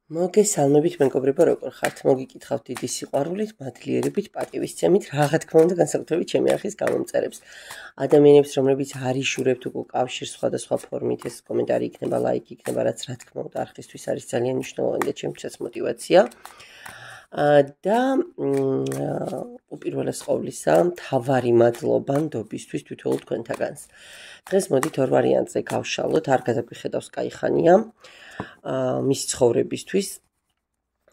მოგესალმებით მეგობრებო, როგორ ხართ? მოგიკითხავთ დიდი სიყვარულით, მადლიერებით, პატივისცემით, რა თქმა უნდა, განსაკუთრებით ჩემი არხის გამომწერებს. ადამიანებს, რომლებიც არ იშურებთ უკვე კავშირს სხვადასხვა ფორმით, ეს კომენტარი იქნება, ლაიქი იქნება, რაც რა თქმა უნდა არხისთვის არის ძალიან მნიშვნელოვანი და ჩემთვისაც მოტივაცია. და უპირველეს ყოვლისა, მთავარი მადლობა ნდობისთვის თითოეულ თქვენთაგანს. დღეს მოდით ორ ვარიანტზე გავშალოთ, არ გადაგვიხედავს კაი ხანია. მის ცხოვრებისთვის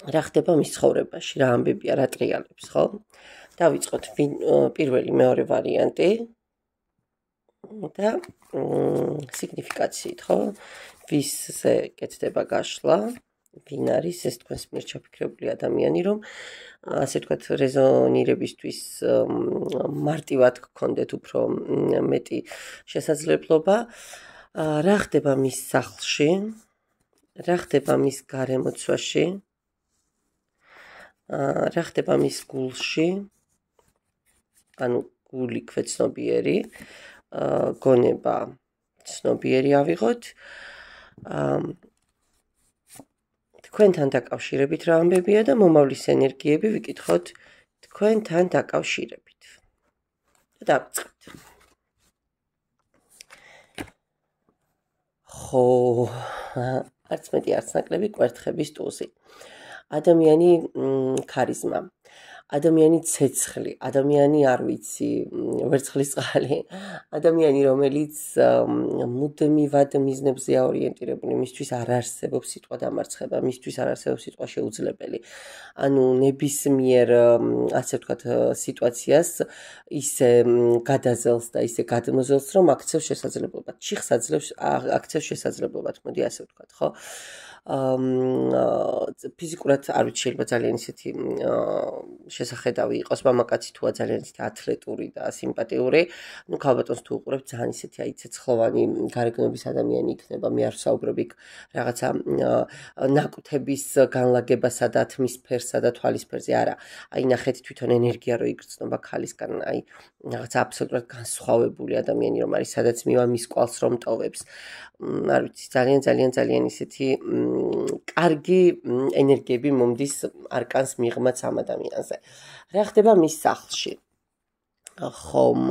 რა ხდება მის ცხოვრებაში, რა ამბებია, რა ტრიალებს, ხო? დავიწყოთ პირველი მეორე ვარიანტი და სიგნიფიკაციით, ხო? ვისზე კეთდება გაშლა, ვინ არის ეს თქვენს მიერ ჩაფიქრებული ადამიანი, რომ ასე ვთქვათ, რეზონირებისთვის მარტივად გქონდეთ უფრო მეტი შესაძლებლობა. რა ხდება მის სახლში? რა ხდება მის გარემოცვაში? რა ხდება მის გულში? ანუ გული ქვეცნობიერი, გონება ცნობიერი ავიღოთ. თქვენთან დაკავშირებით რა ამბებია და მომავლის ენერგიები ვიკითხოთ თქვენთან დაკავშირებით. დავიწყეთ. ხო, არც მეტი არც ნაკლები კვერთხების ტუზი. ადამიანი ქარიზმა, ადამიანი ცეცხლი, ადამიანი არ ვიცი, ვერცხლის წყალი, ადამიანი რომელიც მუდმივად მიზნებზეა ორიენტირებული, მისთვის არ არსებობს სიტყვა დამარცხება, მისთვის არ არსებობს სიტყვა შეუძლებელი. ანუ ნებისმიერ ასე ვთქვათ სიტუაციას ისე გადაძელს და ისე გადმოზელს, რომ აქცევს შესაძლებლობად. ჩიხს აქცევს შესაძლებლობად, მოდი ასე ვთქვათ, ხო? ფიზიკურად არ ვიცი, შეიძლება ძალიან ისეთი შესახედავი იყოს მამაკაცი თუ ძალიან ისეთი ათლეტური და სიმპათიური. ნუ ქალბატონს თუ უყურებთ, ძალიან ისეთი აი ცეცხლოვანი გარეგნობის ადამიანი იქნება. მე არ ვსაუბრობ იქ რაღაცა ნაკვთების განლაგებასა და თმის ფერსა და თვალის ფერზე, არა. აი ნახეთ თვითონ ენერგია რო იგრძნობა ქალისგან, აი რაღაცა აბსოლუტურად განსხვავებული ადამიანი რომ არის, სადაც მივა მის კვალს რომ ტოვებს. არ ვიცი, ძალიან ისეთი კარგი ენერგიები მომდის არკანს მიღმაც ამ ადამიანზე. რა ხდება მის სახლში? ხომ,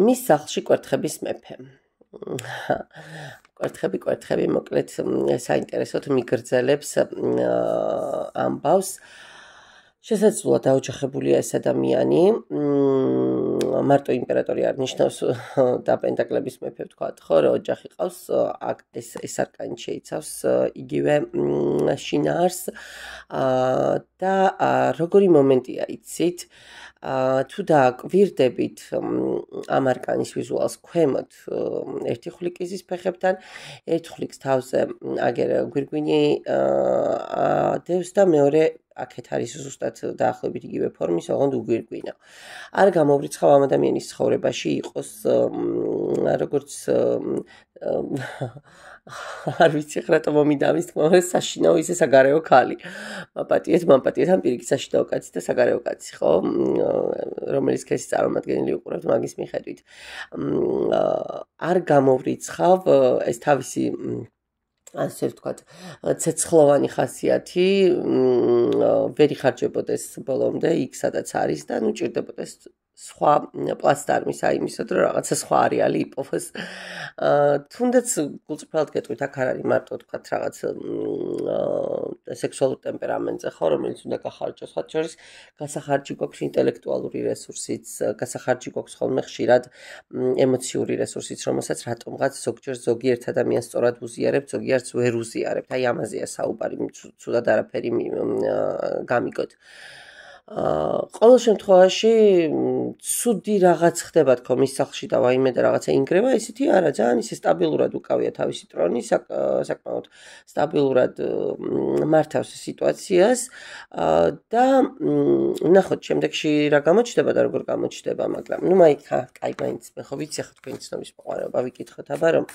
მის სახლში კვერთხების მეფე. კვერთხები, მოკლედ საინტერესოდ მიგრძელებს ამბავს. შესაძლოა დაოჯახებულია ეს ადამიანი. მარტო იმპერატორი არ ნიშნავს და პენტაკლების მეფე ვთქვათ, ხო, რომ ოჯახი ყავს, ეს არკანი შეიცავს იგივე შინაარს და როგორი მომენტია იცით? თუ დააკვირდებით ამ არკანის ვიზუალს ქვემოთ ერთი ხვლიკ იზის ფეხებთან, ერთ ხვლიკს თავზე აგერ გვირგვინი დევს და მეორე აქეთ არის ზუსტად დაახლოებით იგივე ფორმის, ოღონდ უგვირგვინო. არ გამოვრიცხავ ამ ადამიანის ცხოვრებაში იყოს როგორც არ ვიცი რატო მომიდა ამის თქმა, საშინაო ისე საგარეო ქალი. მამპატიეთ ან პირიქით საშინაო კაცი და საგარეო კაცი, ხო? რომელიც ქეsis წარმომადგენელი უყურებთ მაგის მიხედვით. არ გამოვრიცხავ ეს თავისი ასე ვთქვათ, ცეცხლოვანი ხასიათი ვერ იხარჯებოდეს ბოლომდე იქ სადაც არის და ნუ ჭირდებოდეს სხვა პლაცდარმის აი იმისოდ რომ რაღაცა სხვა არეალი იპოვოს. თუნდაც გულწრფელად გეტყვით, აქ არ არის მარტო ვთქვათ რაღაც სექსუალურ ტემპერამენტზე, ხო, რომელიც უნდა გახარჯოს. სხვა შორის გასახარჯი გვაქვს ინტელექტუალური რესურსიც, გასახარჯი გვაქვს ხოლმე ხშირად ემოციური რესურსიც, რომელსაც რატომღაც ზოგჯერ ზოგიერთ ადამიანს სწორად უზიარებთ, ზოგიერთს ვერ უზიარებთ. აი ამაზეა საუბარი, ცუდად არაფერი გამიგოთ. ყოველ შემთხვევაში ცუდი რაღაც ხდება თქო მის სახლში და ვაიმე და რაღაცა ინგრევა, ესეთი არა, ძალიან ისე სტაბილურად უკავია თავისი ტრონი, საკმაოდ სტაბილურად მართავს სიტუაციას და ნახოთ შემდეგში რა გამოჩნდება და როგორ გამოჩნდება, მაგრამ ნუ კაი მაინც მე ხო ვიცი ახლა თქვენი ცნობის მოყარება ვიკითხოთ, აბა რომ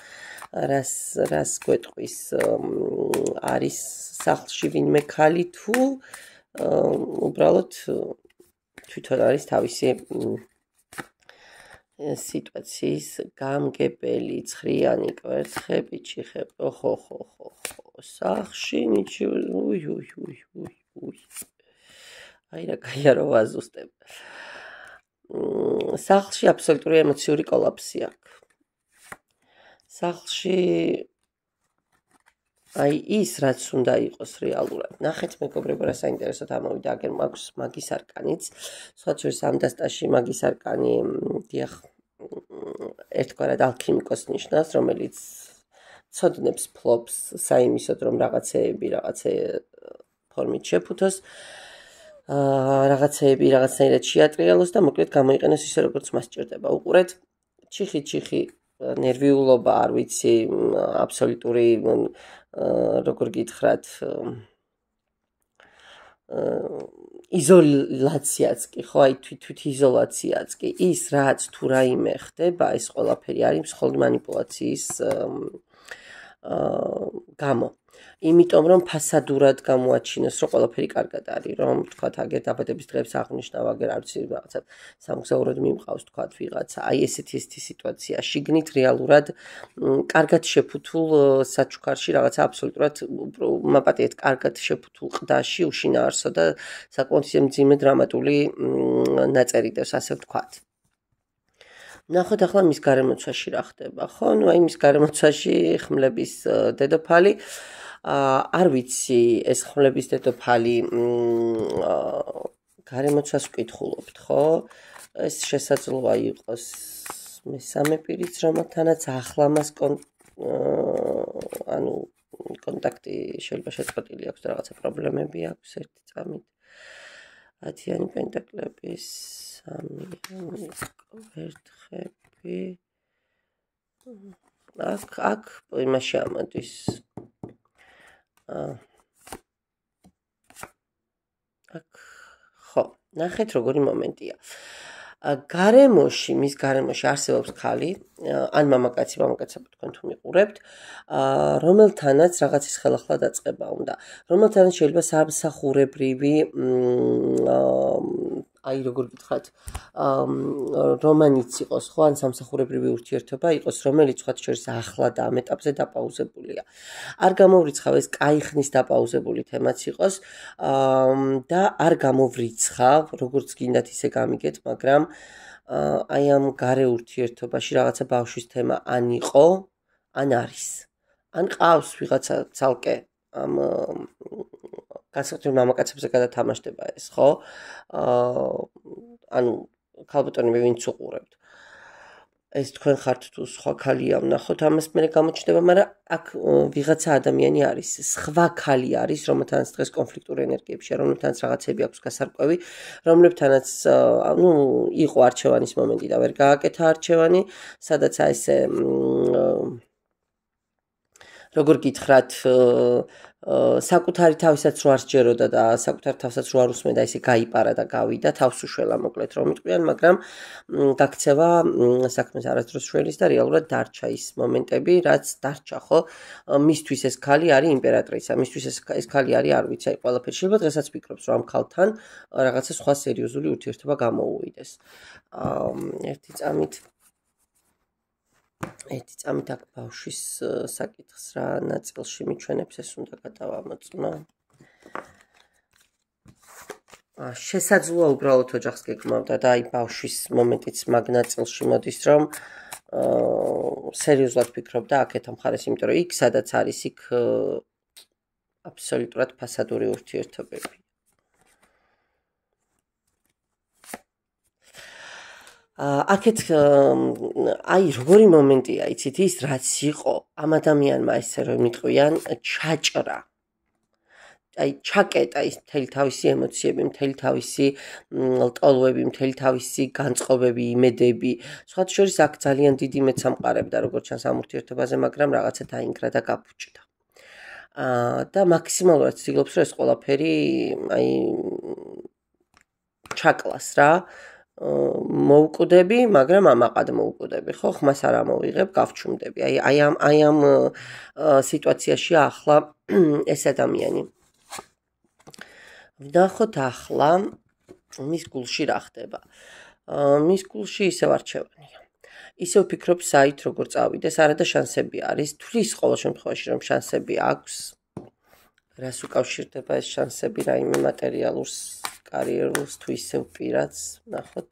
რას გვეტყვის არის სახლში ვინმე ქალი თუ უბრალოდ თვითონ არის თავისი სიტუაციის გამგებელი ცხრიანი კვერცხები ჩიხები ხო სახლში აი რა კაია რომ ვაზუსტებ სახლში აბსოლუტური ემოციური კოლაფსი აქვს სახლში აი ის რაც უნდა იყოს რეალურად. ნახეთ მეგობრებო რა საინტერესოდ ამოვიდა აგერ მაქვს მაგის არკანიც. სხვა შორის ამ დასტაში მაგის არკანი დიახ ერთგვარად ალქიმიკოს ნიშნავს, რომელიც ცოდნებს ფლობს საიმისოდ რომ რაღაცეები რაღაცე ფორმით შეფუთოს. რაღაცეები რაღაცნაირად შეატრიალოს და მოკლედ გამოიყენოს ისე როგორც მას ჭირდება. უყურეთ ჩიხი ნერვიულობა არ ვიცი აბსოლუტური როგორ გითხრათ იზოლაციაც კი ხო აი თვით იზოლაციაც კი ის რაც თუ რაიმე ხდება ეს ყველაფერი არის მსხვილ მანიპულაციის გამო იმიტომ რომ ფასადურად გამოაჩინოს რომ ყველაფერი კარგად არის რომ თქვათ აგერ დაბადების დღეებს აღნიშნავ აგერ არ ვიცი რაღაცა სამგზავროდ მიმყავს თქვათ ვიღაცა აი ესეთი სიტუაცია შიგნით რეალურად კარგად შეფუთულ საჩუქარში რაღაცა აბსოლუტურად მაპატიეთ კარგად შეფუთულ ყდაში უშინაარსო და საკმაოდ მძიმე დრამატული ნაწერიდებს ასე ვთქვათ ნახოთ ახლა მის გარემოცვაში რა ხდება ხო ნუ აი მის გარემოცვაში ხმლების დედოფალი არ ვიცი ეს ხმლების დედოფალი გარემოცვას ვკითხულობთ ხო ეს შესაძლოა იყოს მესამე პირიც რომელთანაც ახლა მას ანუ კონტაქტი შეიძლება შეწყვეტილი აქვს და რაღაცა პრობლემები აქვს ერთი წამით 10-იანი პენტაკლების 3 კვერთხები აქ იმაში ამოდის აქ ხო ნახეთ როგორი მომენტია გარემოში მის გარემოში არსებობს ხალი ან მამაკაცი თქვენ თუ მიყურებთ რომელთანაც რაღაცის ხელახლა დაწყება უნდა რომელთანაც შეიძლება სამსახურებრივი აი როგორ გითხრათ რომანიც იყოს ხო ან სამსახურებრივი ურთიერთობა იყოს რომელიც სხვა შორის ახლა და ამ ეტაპზე დაპაუზებულია არ გამოვრიცხავ ეს კაი ხნის დაპაუზებული თემაც იყოს და არ გამოვრიცხავ როგორც გინდათ ისე გამიგეთ მაგრამ აი ამ გარე ურთიერთობაში რაღაცა ბავშვის თემა ან იყო ან არის ან ყავს ვიღაცა ცალკე ამ განსაკუთრებით მამაკაცებზე გადათამაშდება ეს ხო ანუ ქალბატონები ვინც უყურებთ ეს თქვენ ხართ თუ სხვა ქალია ვნახოთ ამას მე გამოჩნდება მაგრამ აქ ვიღაცა ადამიანი არის სხვა ქალი არის რომელთანაც დღეს კონფლიქტურ ენერგიებში რომელთანაც რაღაცები აქვს გასარკვევი რომლებთანაც ну იყო არჩევანის მომენტი და ვერ გააკეთა არჩევანი სადაც ესე როგორ გითხრათ საკუთარი თავისაც რო არ სჯეროდა და საკუთარ თავსაც რო არ უსმენდა ესე გაიპარა და გავიდა თავს უშველა მოკლედ რომ იტყვიან მაგრამ გაქცევა საქმეს არასდროს შველის და რეალურად დარჩა ის მომენტები რაც დარჩა ხო მისთვის ეს ქალი არის იმპერატრიცა მისთვის ეს ქალი არის არ ვიცი აი ყველაფერი შეიძლება დღესაც ვფიქრობს რომ ამ ქალთან რაღაცა სხვა სერიოზული ურთიერთობა გამოუვიდეს ერთი წამით აქ ბავშვის საკითხს რა ნაწილში მიჩვენებს ეს უნდა გადავამოწმო შესაძლოა უბრალოდ ოჯახს გეკმავდა და აი ბავშვის მომენტიც მაგ ნაწილში მოდის რომ სერიოზულად ფიქრობდა აქეთ მხარეს იმიტომ რომ იქ სადაც არის იქ აბსოლუტურად ფასადური ურთიერთობები აქეთ აი როგორი მომენტია იცით ის რაც იყო ამ ადამიანმა ესე რომ მიტყვიან ჩაჭრა აი ჩაკეტა ის მთელი თავისი ემოციები მთელი თავისი ლტოლვები მთელი თავისი განწყობები იმედები სხვა შორის აქ ძალიან დიდი მეც ამყარებდა როგორც ჩანს ამ ურთიერთობაზე მაგრამ რაღაცა დაინგრა და გაფუჭდა და მაქსიმალურად ცდილობს რომ ეს ყველაფერი აი ჩაკლას რა მოუკვდები, მაგრამ ამაყად მოუკვდები, ხო? ხმას არ ამოვიღებ, გავჩუმდები. აი ამ სიტუაციაში ახლა ეს ადამიანი. ვნახოთ ახლა მის გულში რა ხდება. მის გულში ისევ არჩევანია. ისევ ფიქრობ საით როგორ წავიდეს, არა და შანსები არის. თვლის ყოველ შემთხვევაში რომ შანსები აქვს. რას უკავშირდება ეს შანსები რაიმე მატერიალურს, კარიერულს თუ ისევ პირადს, ნახოთ.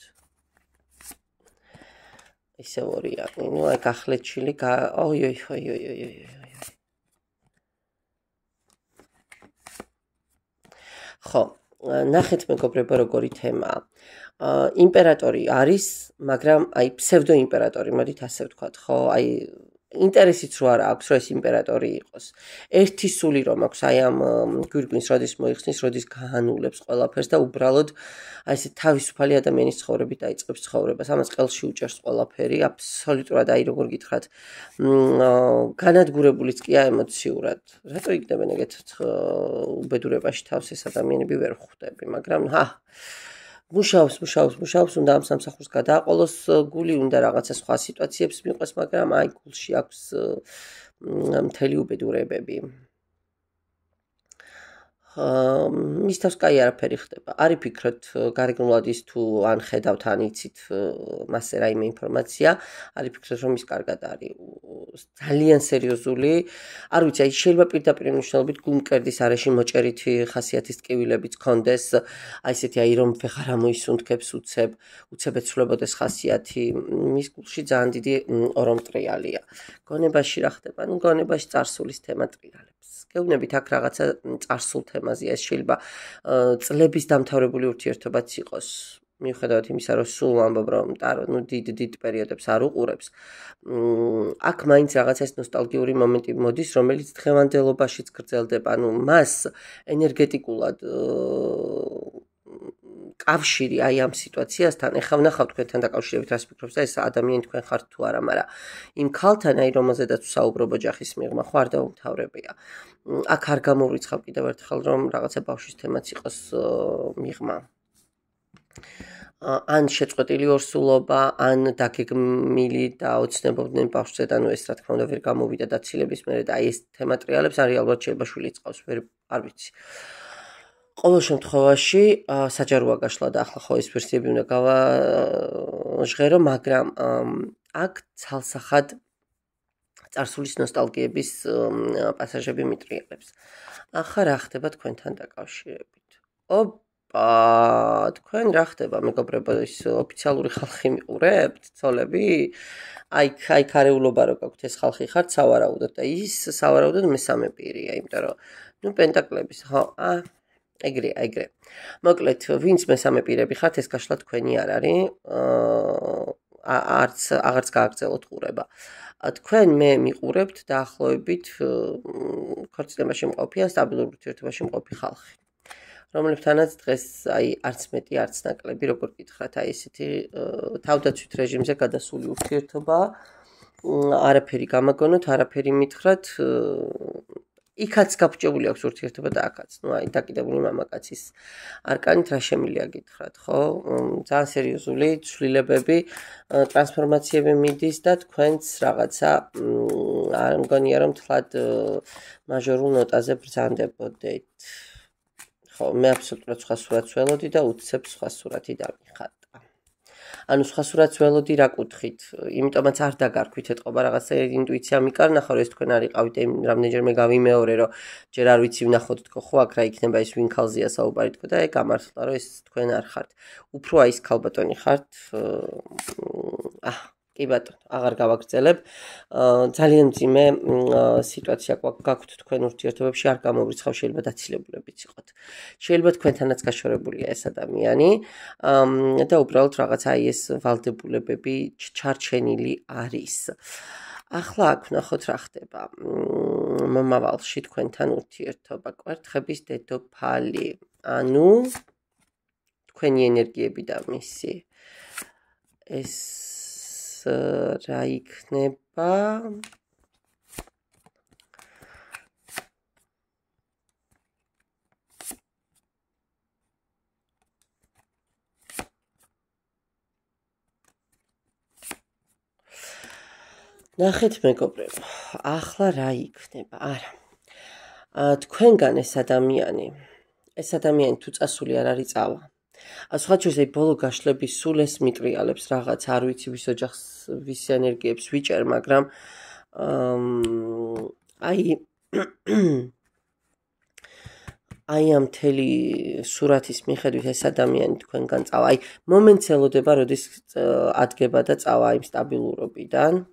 ისევ ორიანი, ну აი გახლეჩილი, ხო, ნახეთ მეგობრებო როგორი თემაა. იმპერატორი არის, მაგრამ აი ფსევდო იმპერატორი, მოდით ასე ვთქვათ, ხო? აი ინტერესიც რო არ აქვს, რომ ეს იმპერატორი იყოს. ერთი სული რომ აქვს აი ამ გვირგვინს, როდის მოიხსნის, როდის გაანულებს ყველაფერს და უბრალოდ აი ესე თავისუფალი ადამიანის ცხოვრებით დაიწყებს ცხოვრებას. ამას ყელში უჭერს ყველაფერი, აბსოლუტურად აი როგორ გითხრათ, განადგურებულიც კი ემოციურად. რატო იქნებენ ეგეთ უბედურებაში თავს ეს ადამიანები ვერ ხვდები, მაგრამ მუშაობს, უნდა ამ სამსახურს გადააყოლოს გული, უნდა რაღაცა სხვა სიტუაციებს მიყვეს, მაგრამ აი გულში აქვს მთელი უბედურებები. მის თავს კაი არაფერი ხდება. არ იფიქროთ გარეგნულად ის თუ ან ხედავთ, ან იცით მასე რაიმე ინფორმაცია, არ იფიქროთ რომ ის კარგად არის. ძალიან სერიოზული, არ ვიცი, აი შეიძლება პირდაპირ მნიშვნელობით გულმკერდის არეში მოჭერითი ხასიათის ტკივილებიც კონდეს, აი ესეთი აი რომ ვეღარ ამოისუნთქებს უცებ ეცვლებოდეს ხასიათი, მის გულში ძალიან დიდი ორომტრიალია. გონებაში რა ხდება? ნუ გონებაში წარსულის თემა ტრიალებს. გეუბნებით აქ რაღაცა წარსულ თემაზეა, ეს შეიძლება წლების დამთავრებული ურთიერთობაც იყოს. მიუხედავად იმისა, რომ სულ ამბობ რომ ნუ დიდ პერიოდებს არ უყურებს. აქ მაინც რაღაცა ეს ნოსტალგიური მომენტი მოდის, რომელიც დღევანდელობაშიც გრძელდება. ანუ მას ენერგეტიკულად კავშირი აი ამ სიტუაციასთან, ეხლა ვნახავთ თქვენთან დაკავშირებით რას ფიქრობს და ეს ადამიანი თქვენ ხართ თუ არა, მაგრამ იმ ქალთან აი რომელზედაც ვსაუბრობ ოჯახის მიღმა ხო არ დაუმთავრებია. აქ არ გამოვრიცხავ კიდევ ერთხელ რომ რაღაცა ბავშვის თემაც იყოს მიღმა. ან შეწყვეტილი ორსულობა, ან დაგეგმილი და ოცნებობდნენ ბავშვზე და ნუ ეს რა თქმა უნდა ვერ გამოვიდა დაცილების მერე და აი ეს თემა ტრიალებს ან რეალურად შეიძლება შვილი წყავს, არ ვიცი. ყოველ შემთხვევაში საჯაროა გაშლა და ახლა ხო ეს ვერსიები უნდა გავაჟღერო, მაგრამ აქ ცალსახად წარსულის ნოსტალგიების პასაჟები მიტრიალებს. ახლა რა ხდება თქვენთან დაკავშირებით? თქვენ რა ხდება მეგობრებო, ის ოფიციალური ხალხი მიყურებთ, ცოლები? აი ქარეულობა რო გაქვთ ეს ხალხი ხართ სავარაუდოდ და ის სავარაუდოდ მესამე პირია, იმიტომ რომ ნუ პენტაკლების ხო ეგრე. მოკლედ, ვინც მესამე პირები ხართ, ეს გაშლა თქვენი არ არის. აღარც გააგრძელოთ ყურება. თქვენ მე მიყურებთ დაახლოებით ქორწინებაში მყოფი ან სტაბილურ ურთიერთობაში მყოფი ხალხი, რომლებთანაც დღეს აი არც მეტი, არც ნაკლები, როგორ გითხრათ, აი ესეთი თავდაცვით რეჟიმზე გადასული ურთიერთობა, არაფერი გამაგონოთ, არაფერი მითხრათ, იქაც გაფუჭებული აქვს ურთიერთობა და აქაც. ნუ აი დაკიდებული მამაკაცის არკანით რა შემილია გითხრათ, ხო? ძალიან სერიოზული ცვლილებები, ტრანსფორმაციები მიდის და თქვენც რაღაცა არ მგონია რომ თლად მაჟორულ ნოტაზე ბრძანდებოდეთ. ხო, მე აბსოლუტურად სხვა სურათს ველოდი და უცებ სხვა სურათი დამიხატა. ანუ სხვა სურათს ველოდი რა კუთხით, იმიტომაც არ დაგარქვით ეთყობა რაღაცა ინტუიცია მიკარნახა, რომ ეს თქვენ არ იყავით, რამდენჯერმე გავიმეორე, რომ ჯერ არ ვიცი ვნახოთ თქო, ხო აქ რა იქნება ეს ვინ ქალზეა საუბარი თქო და გამართლა, რომ ეს თქვენ არ ხართ. უფრო აი ეს ქალბატონი ხართ, კი ბატონო, აღარ გავაგრძელებ. ძალიან მძიმე სიტუაცია გაქვთ თქვენ ურთიერთობებში, არ გამოვრიცხავ, შეიძლება დაცილებულებიც იყოთ. შეიძლება თქვენთანაც გაშორებულია ეს ადამიანი და უბრალოდ რაღაცა აი ეს ვალდებულებები ჩარჩენილი არის. ახლა აქ ვნახოთ რა ხდება. მომავალში თქვენთან ურთიერთობა, კვერთხების დედოფალი, ანუ თქვენი ენერგიები და მისი ეს რა იქნება? ნახეთ მეგობრებო, ახლა რა იქნება? არა. თქვენგან ეს ადამიანი თუ წასული არ არის წავა. სხვაჩვენს აი ბოლო გაშლების სულ ეს მიტრიალებს რაღაც არ ვიცი ვის ოჯახს ვის ენერგიებს ვიჭერ მაგრამ აი აი ამ მთელი სურათის მიხედვით ეს ადამიანი თქვენგან წავა აი მომენტს ელოდება როდის ადგება და წავა იმ სტაბილურობიდან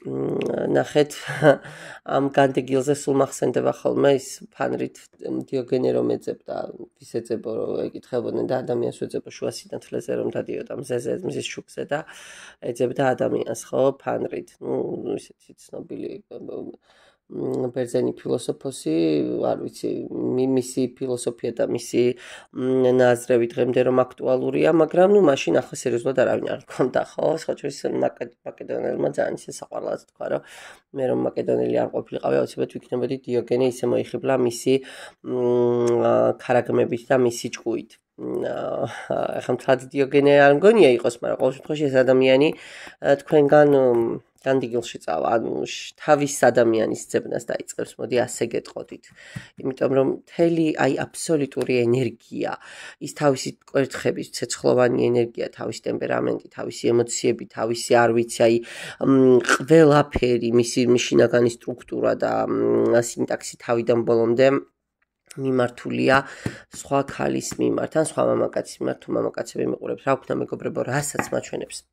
ნახეთ ამ განდეგილზე სულ მახსენდება ხოლმე ის ფანრით დიოგენე რომ ეძებდა ვის ეძებო რომ ეკითხებოდნენ და ადამიანს ეძებო შუა სინათლეზე რომ დადიოდა მზეზე მზის შუქზე და ეძებდა ადამიანს ხო ფანრით ისეთი ცნობილი ბერძენი ფილოსოფოსი არ ვიცი მისი ფილოსოფია და მისი ნაზრები დღემდე რომ აქტუალურია მაგრამ მაშინ ახლა სერიოზულად არავინ არ გქონდა ხო სხვაჩვენს მაკედონელმა ძალიან ისე საყვარლად თქვა რომ მე რომ მაკედონელი არ ყოფილიყავი აუცილებლად ვიქნებოდი დიოგენე ისე მოიხიბლა მისი ქარაგმებით და მისი ჭკუით ახლა მთლად დიოგენე არ მგონია იყოს მაგრამ ყოველ შემთხვევაში ეს ადამიანი თქვენგან განდგილში წავა, ანუ თავის ადამიანის ძებნას დაიწყებს, მოდი ასე გეტყოდით. იმიტომ რომ მთელი აი აბსოლუტური ენერგია, ის თავისი კვერთხების ცეცხლოვანი ენერგია, თავისი ტემპერამენტი, თავისი ემოციები, თავისი არ ვიცი, აი ყველაფერი, მისი შინაგანი სტრუქტურა და სინტაქსი თავიდან ბოლომდე მიმართულია სხვა ქალის მიმართ, ან სხვა მამაკაცის მიმართ, თუ მამაკაცები მიყურებს, რა ვქნა მეგობრებო, რასაც მაჩვენებს.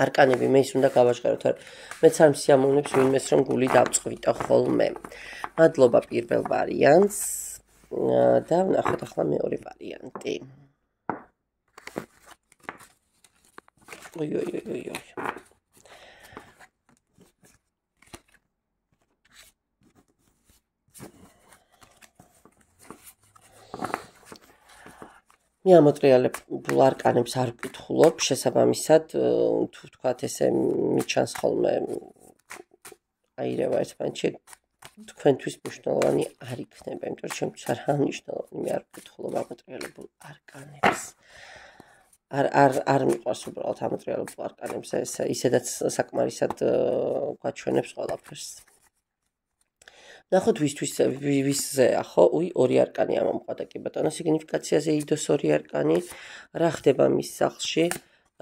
არკანები მე ის უნდა გავაჟღეროთ, არა მეც არ მსიამოვნებს ვინმეს რომ გული დავწყვიტო ხოლმე. მადლობა პირველ ვარიანტს და ვნახოთ ახლა მეორე ვარიანტი. ოი. მე ამოტრიალებულ არკანებს არ ვკითხულობ, შესაბამისად, თუ ვთქვათ ესე მიჩანს ხოლმე აირევა ერთმანეთში, თქვენთვის მნიშვნელოვანი არ იქნება, იმიტომ რომ ჩემთვის არ მნიშვნელოვანი, მე არ ვკითხულობ ამოტრიალებულ არკანებს. არ მიყვარს უბრალოდ ამოტრიალებულ არკანებს, ისედაც საკმარისად გვაჩვენებს ყველაფერს. ნახოთ ვისზეა ხო? ორი არკანი ამომყვადა კი ბატონო სიგნიფიკაციაზე იდოს ორი არკანი. რა ხდება მის სახლში,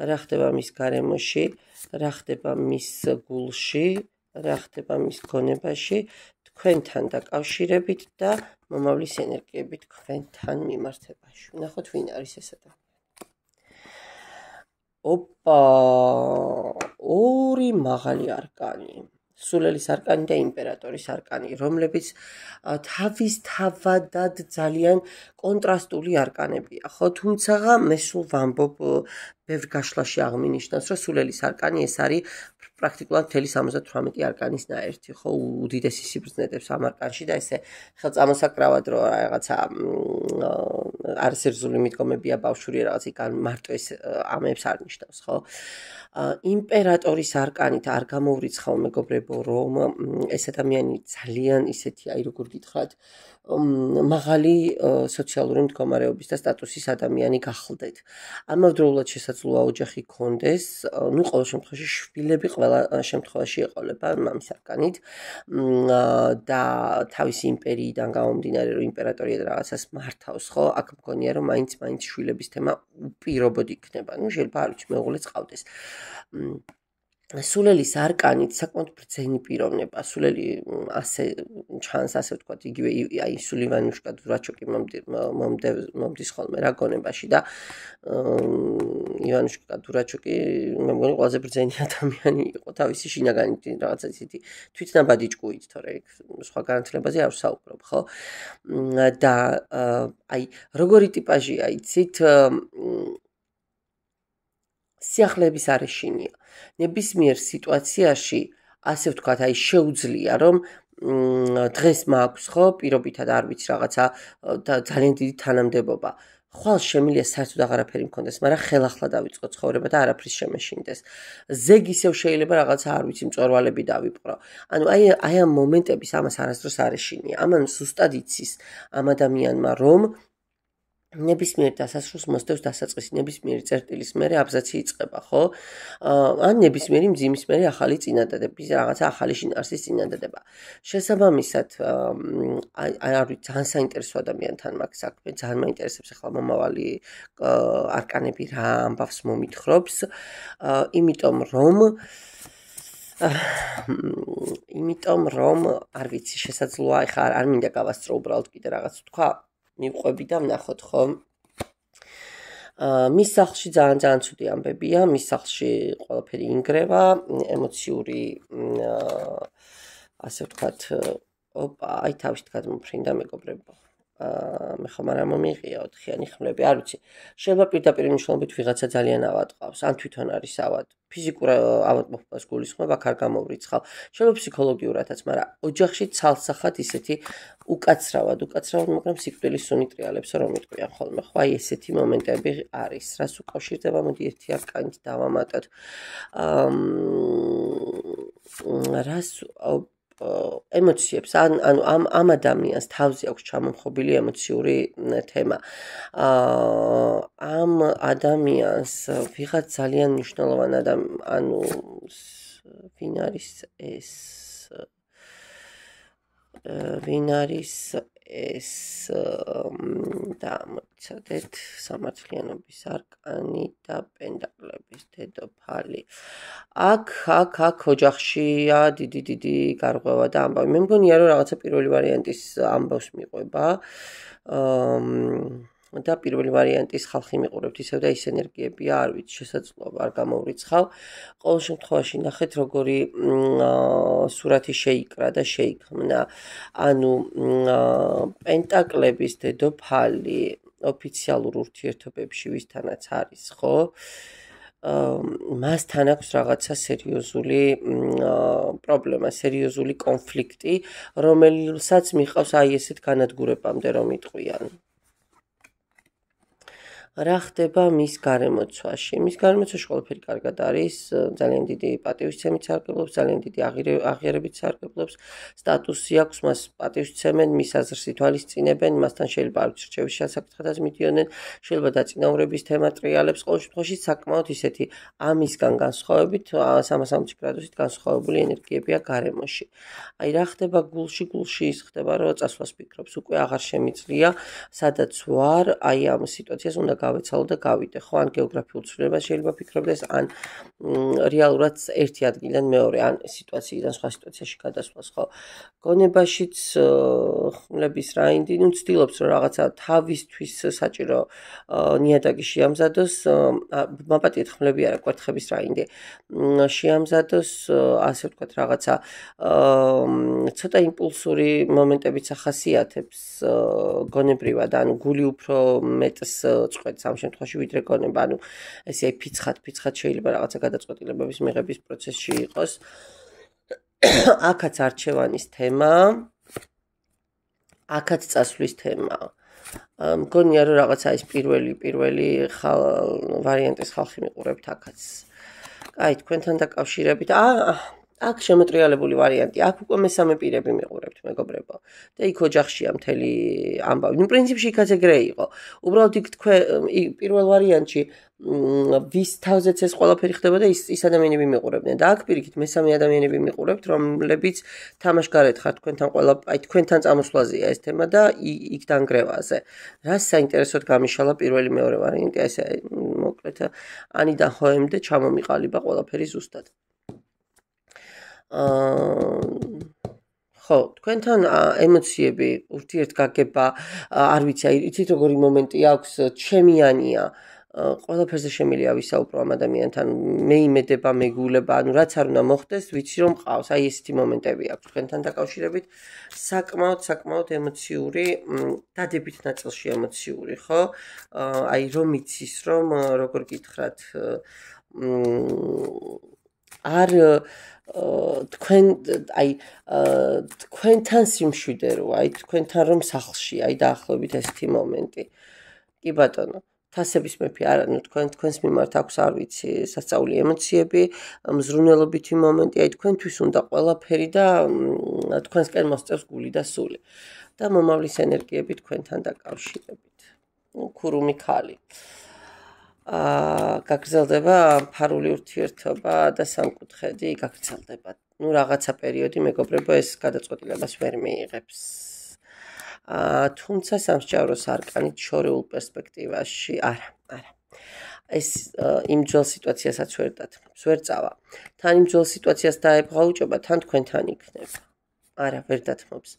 რა ხდება მის გარემოში, რა ხდება მის გულში, რა ხდება მის გონებაში, თქვენთან დაკავშირებით და მომავლის ენერგიებით თქვენთან მიმართებაში. ნახოთ ვინ არის ეს ადამიანი. ოპა! ორი მაღალი არკანი. სულელის არკანი და იმპერატორის არკანი, რომლებიც თავისთავადად ძალიან კონტრასტული არკანებია, ხო? თუმცა მე სულ ვამბობ ბევრ გაშლაში აღმინიშნავს, რომ სულელის არკანი ეს არის პრაქტიკულად მთელი 78 არკანის ნაერთი, ხო? უდიდესი სიბრძნედებს ამ არკანში და ესე ხელწამოსაკრავად რომ რაღაცა არასერზული მიდგომებია ბავშვური რაღაც იქ მარტო ეს ამებს არ ნიშნავს, ხო? იმპერატორის არკანით არ გამოვრიცხავ მეგობრებო რომ ეს ადამიანი ძალიან ისეთი აი როგორ გითხრათ მაღალი სოციალური მდგომარეობის და სტატუსის ადამიანი გახლდეთ. ამავდროულად შესაძლოა ოჯახი გქონდეს, ну ყოველ შემთხვევაში შვილები ყველა შემთხვევაში ეყოლება მამის არკანით და თავისი იმპერიიდან გამომდინარე რომ იმპერატორია და რაღაცას მართავს, ხო? აქ მგონია რომ მაინც შვილების თემა უპირობოდ იქნება. ну შეიძლება არ ვიცი მეუღლეც ყავდეს. სულელის არკანით საკმაოდ ბრძენი პიროვნება, სულელი ასე ჩანს, ასე ვთქვათ, იგივე აი სულივანუშკა დურაჩოკი მომდის ხოლმე რა გონებაში და ივანუშკა დურაჩოკი მე მგონი ყველაზე ბრძენი ადამიანი იყო თავისი შინაგანით რაღაცა ისეთი თვითნაბადი ჭკუით, თორე იქ სხვა განათლებაზე არ ვსაუბრობ, ხო? და აი როგორი ტიპაჟია იცით სიახლეების არეშინია. ნებისმიერ სიტუაციაში, ასე ვთქვათ, აი შეუძლია რომ დღეს მაქვს ხო, პირობითად არ ვიცი რაღაცა ძალიან დიდი თანამდებობა. ხვალ შემიძლია საერთოდ აღარაფერი მქონდეს, მაგრამ ხელახლა დავიწყო ცხოვრება და არაფრის შემეშინდეს. ზეგ ისევ შეიძლება რაღაცა არ ვიცი მწვერვალები დავიპყრო. ანუ აი ამ მომენტების ამას არასდროს არ ეშინია. ამან ზუსტად იცის ამ ადამიანმა რომ ნებისმიერ დასასრულს მოსდევს დასაწყისი, ნებისმიერი წერტილის მერე აბზაცი იწყება, ხო? ან ნებისმიერი მძიმის მერე ახალი წინადადება, რაღაცა ახალი შინაარსის წინადადება. შესაბამისად, არ ვიცი, ძალიან საინტერესო ადამიანთან მაქვს საქმე, ძალიან მაინტერესებს ახლა მომავალი არკანები რა ამბავს მომითხრობს, იმიტომ რომ არ ვიცი, შესაძლოა, ახლა არ მინდა გავასწრო უბრალოდ კიდე რაღაც თქვა, მივყვები და ვნახოთ, ხო? მის სახლში ძალიან ცუდი ამბებია, მის სახლში ყველაფერი ინგრევა, ემოციური ასე ვთქვათ, აი თავში გადმოფრინდა მეგობრებო. მე ხომ არ მომიღია 4-იანი ხმლები, არ ვიცი. შეიძლება პირდაპირ მნიშვნელობით ვიღაცა ძალიან ავადყავს, ან თვითონ არის ავად. ფიზიკურ ავადმყოფობას გულისხმობ, აქ არ გამოვრიცხავ. შეიძლება ფსიქოლოგიურადაც, მაგრამ ოჯახში ცალსახად ისეთი უკაცრავად, მაგრამ სიკვდილის სუნი ტრიალებსო რომ იტყვიან ხოლმე. ხო, აი ესეთი მომენტები არის, რას უკავშირდება, მოდი ერთი არკანით დავამატოთ. რას ემოციებს, ანუ ამ ადამიანს თავზე აქვს ჩამომხობილი ემოციური თემა. ამ ადამიანს ვიღაც ძალიან მნიშვნელოვან ანუ ვინ არის ეს და მოცადეთ სამართლიანობის არკანი და პენტაკლების დედოფალი. აქ ოჯახშია დიდი გარღვევა და ამბავი. მე მგონია რომ რაღაცა პირველი ვარიანტის ამბავს მიყვება. და პირველი ვარიანტის ხალხი მიყურებთ ისევ და ის ენერგიებია, არ ვიცი, შესაძლოა არ გამოვრიცხავ. ყოველ შემთხვევაში ნახეთ როგორი სურათი შეიკრა და შეიქმნა. ანუ პენტაკლების დედოფალი ოფიციალურ ურთიერთობებში ვისთანაც არის, ხო? მასთან აქვს რაღაცა სერიოზული პრობლემა, სერიოზული კონფლიქტი, რომელსაც მიყავს აი ესეთ განადგურებამდე რომ იტყვიან. რა ხდება მის გარემოცვაში? მის გარემოცვაში ყველაფერი კარგად არის, ძალიან დიდი პატივისცემით სარგებლობს, ძალიან დიდი აღიარებით სარგებლობს, სტატუსი აქვს, მას პატივისცემენ, მის აზრს ითვალისწინებენ, მასთან შეიძლება არ ვიცი რჩევის შესაკითხადაც მიდიოდნენ, შეიძლება დაწინაურების თემა ტრიალებს, ყოველ შემთხვევაში საკმაოდ ისეთი ამისგან განსხვავებით 360 გრადუსით განსხვავებული ენერგიებია გარემოში. აი რა ხდება გულში ის ხდება, რომ წასვლას ფიქრობს, უკვე აღარ შემიძლია, სადაც ვარ, აი ამ სიტუაციას უნდა გავეცალო და გავიდე, ხო, ან გეოგრაფიულ ცვლილებას შეიძლება ფიქრობდეს, ან რეალურად ერთი ადგილიდან მეორე, ან სიტუაციიდან სხვა სიტუაციაში გადასვლას, ხო. გონებაშიც ხმლების რაინდი, ცდილობს რომ რაღაცა თავისთვის საჭირო ნიადაგი შეამზადოს, მაპატიეთ ხმლები არა, კვერთხების რაინდი. შეამზადოს, ასე ვთქვათ, რაღაცა ცოტა იმპულსური მომენტებიც ახასიათებს გონებრივად, ანუ გული უფრო მეტს წყვეტს ამ შემთხვევაში ვიდრე გონება, ანუ ესე ფიცხად შეიძლება რაღაცა გადაწყვეტილებების მიღების პროცესში იყოს. აქაც არჩევანის თემა, აქაც წასვლის თემა. მგონია რომ რაღაცა ის პირველი ვარიანტის ხალხი მიყურებთ აქაც. აი, თქვენთან დაკავშირებით, აქ შემოტრიალებული ვარიანტი, აქ უკვე მესამე პირები მიყურებთ, მეგობრებო. და იქ ოჯახშია მთელი ამბავი. ნუ პრინციპში იქაც ეგრე იყო. უბრალოდ იქ პირველ ვარიანტში ვის თავზეც ეს ყველაფერი ხდება და ის ადამიანები მიყურებდნენ. და აქ პირიქით მესამე ადამიანები მიყურებთ, რომლებიც თამაშგარეთ ხართ თქვენთან წამოსვლაზეა ეს თემა და იქ დანგრევაზე. რა საინტერესოდ გამიშალა პირველი მეორე ვარიანტი, ესე მოკლედ ანიდან ჰოემდე ჩამომიყალიბა ყველაფერი ზუსტად. ხო, თქვენთან ემოციები, ურთიერთგაგება, არ ვიცი, იცით როგორი მომენტი აქვს, ჩემიანია, ყველაფერზე შემიძლია ვისაუბრო ამ ადამიანთან, მე იმედება, მეგულება, ანუ რაც არ უნდა მოხდეს, ვიცი რომ მყავს, აი ესეთი მომენტები აქვს თქვენთან დაკავშირებით, საკმაოდ ემოციური, დადებით ნაწილში ემოციური, ხო? აი რომ იცის რომ როგორ გითხრათ, არ თქვენთან სიმშვიდე რო, აი თქვენთან რომ სახლში, აი დაახლოებით ესეთი მომენტი. კი ბატონო, თასების მეფე არა, ნუ თქვენს მიმართ აქვს, არ ვიცი, სასწაული ემოციები, მზრუნველობითი მომენტი, აი თქვენთვის უნდა ყველაფერი და თქვენსკენ მოსწევს გული და სული. და მომავლის ენერგიები თქვენთან დაკავშირებით. ქურუმი ქალი. გაგრძელდება ფარული ურთიერთობა და სამკუთხედი გაგრძელდება. ნუ რაღაცა პერიოდი მეგობრებო ეს გადაწყვეტილებას ვერ მიიღებს. თუმცა სამსჯავროს არკანით შორეულ პერსპექტივაში არა. ეს იმ ძველ სიტუაციასაც ვერ დათმობს, ვერ წავა. თან იმ ძველ სიტუაციას დაებღაუჭობა, თან თქვენთან იქნება. არა, ვერ დათმობს.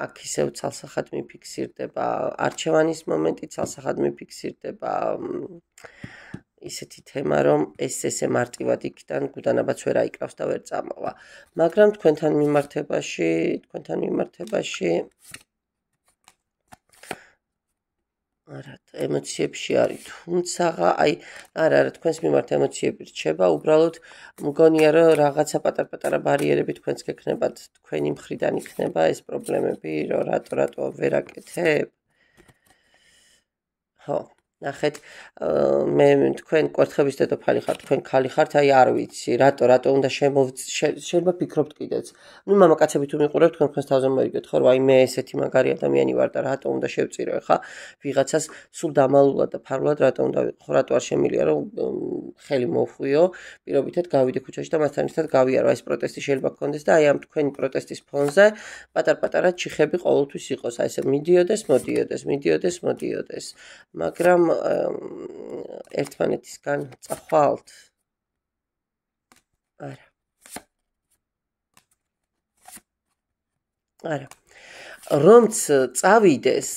აქ ისევ ცალსახად მიფიქსირდება არჩევანის მომენტი, ცალსახად მიფიქსირდება ისეთი თემა, რომ ეს ესე მარტივად იქიდან გუდანაბაც ვერ აიკრავს და ვერ წამოვა. მაგრამ თქვენთან მიმართებაში არა, ემოციებში არის, თუმცა არა, თქვენს მიმართ ემოციები რჩება, უბრალოდ მგონია რომ რაღაცა პატარ-პატარა ბარიერები თქვენს გექნებათ, თქვენი მხრიდან იქნება ეს პრობლემები, რომ რატო ვერ აკეთებ? ხო, ნახეთ, მე თქვენ კვერთხების დედოფალი ხართ, თქვენ ქალი ხართ, არ ვიცი, რატო უნდა შეიძლება ფიქრობთ კიდეც. ნუ მამაკაცები თუ მიყურებთ, თქვენს თავზე მოიგეთ, ხო, რომ მე ესეთი მაგარი ადამიანი ვარ და რატო უნდა შევწირო ხა ვიღაცას სულ დამალულად და ფარულად რატო უნდა ვიყო, რატო არ შემილია რომ ხელი მოვხვიო, პირობითად გავიდე ქუჩაში და მასთან ერთად გავიარო. ეს პროტესტი შეიძლება გქონდეს და ამ თქვენი პროტესტის ფონზე პატარ-პატარა ჩიხები ყოველთვის იყოს, ესე მიდიოდეს, მაგრამ ერთმანეთისგან წახვალთ? არა. რომც წავიდეს,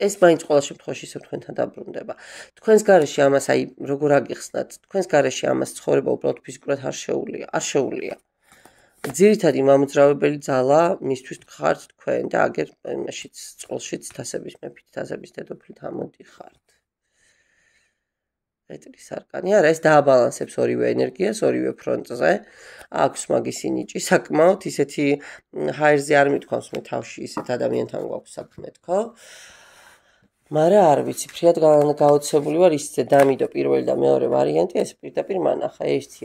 ეს მაინც ყოველ შემთხვევაში ისევ თქვენთან დაბრუნდება. თქვენს გარეშე ამას როგორ აგიხსნათ? თქვენს გარეშე ამას ცხოვრება უბრალოდ ფიზიკურად არ შეუულია. ძირითადი მამოძრავებელი ძალა მისთვის ხართ თქვენ და აგერ იმაშიც წყოლშიც თასების მეფით, თასების დედოფლით ამოდიხართ. პეტრის არკანი არა, ეს დააბალანსებს ორივე ენერგიას, ორივე ფრონტზე. აქვს მაგისი ნიჭი, საკმაოდ ისეთი ჰაერზე არ მithქვამს მე თავში, ისეთ ადამიანთან გვაქვს საქმე, თქო. მაგრამ არ ვიცი, ფრიად გაოცებული ვარ, ისე დამიდო პირველი და მეორე ვარიანტი, ეს პირდაპირ მანახა, ერთი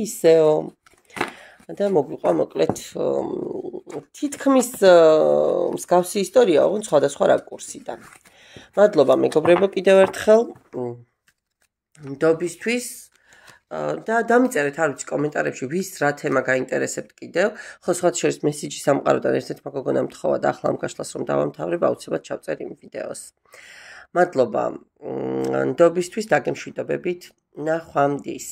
ისეო. და მოგვიყვა მოკლედ თითქმის მსგავსი ისტორია, ოღონდ სხვადასხვა რაკურსიდან. მადლობა მეგობრებო კიდევ ერთხელ ნდობისთვის და დამიწერეთ არ ვიცი კომენტარებში ვის რა თემა გაინტერესებთ კიდევ. ხო სხვათა შორის მესიჯი სამყაროდან ერთ-ერთმა გოგონამ თხოვა და ახლა ამ გაშლას რომ დავამთავრებ აუცილებლად ჩავწერ იმ ვიდეოს. მადლობა ნდობისთვის, დაგემშვიდობებით, ნახვამდის.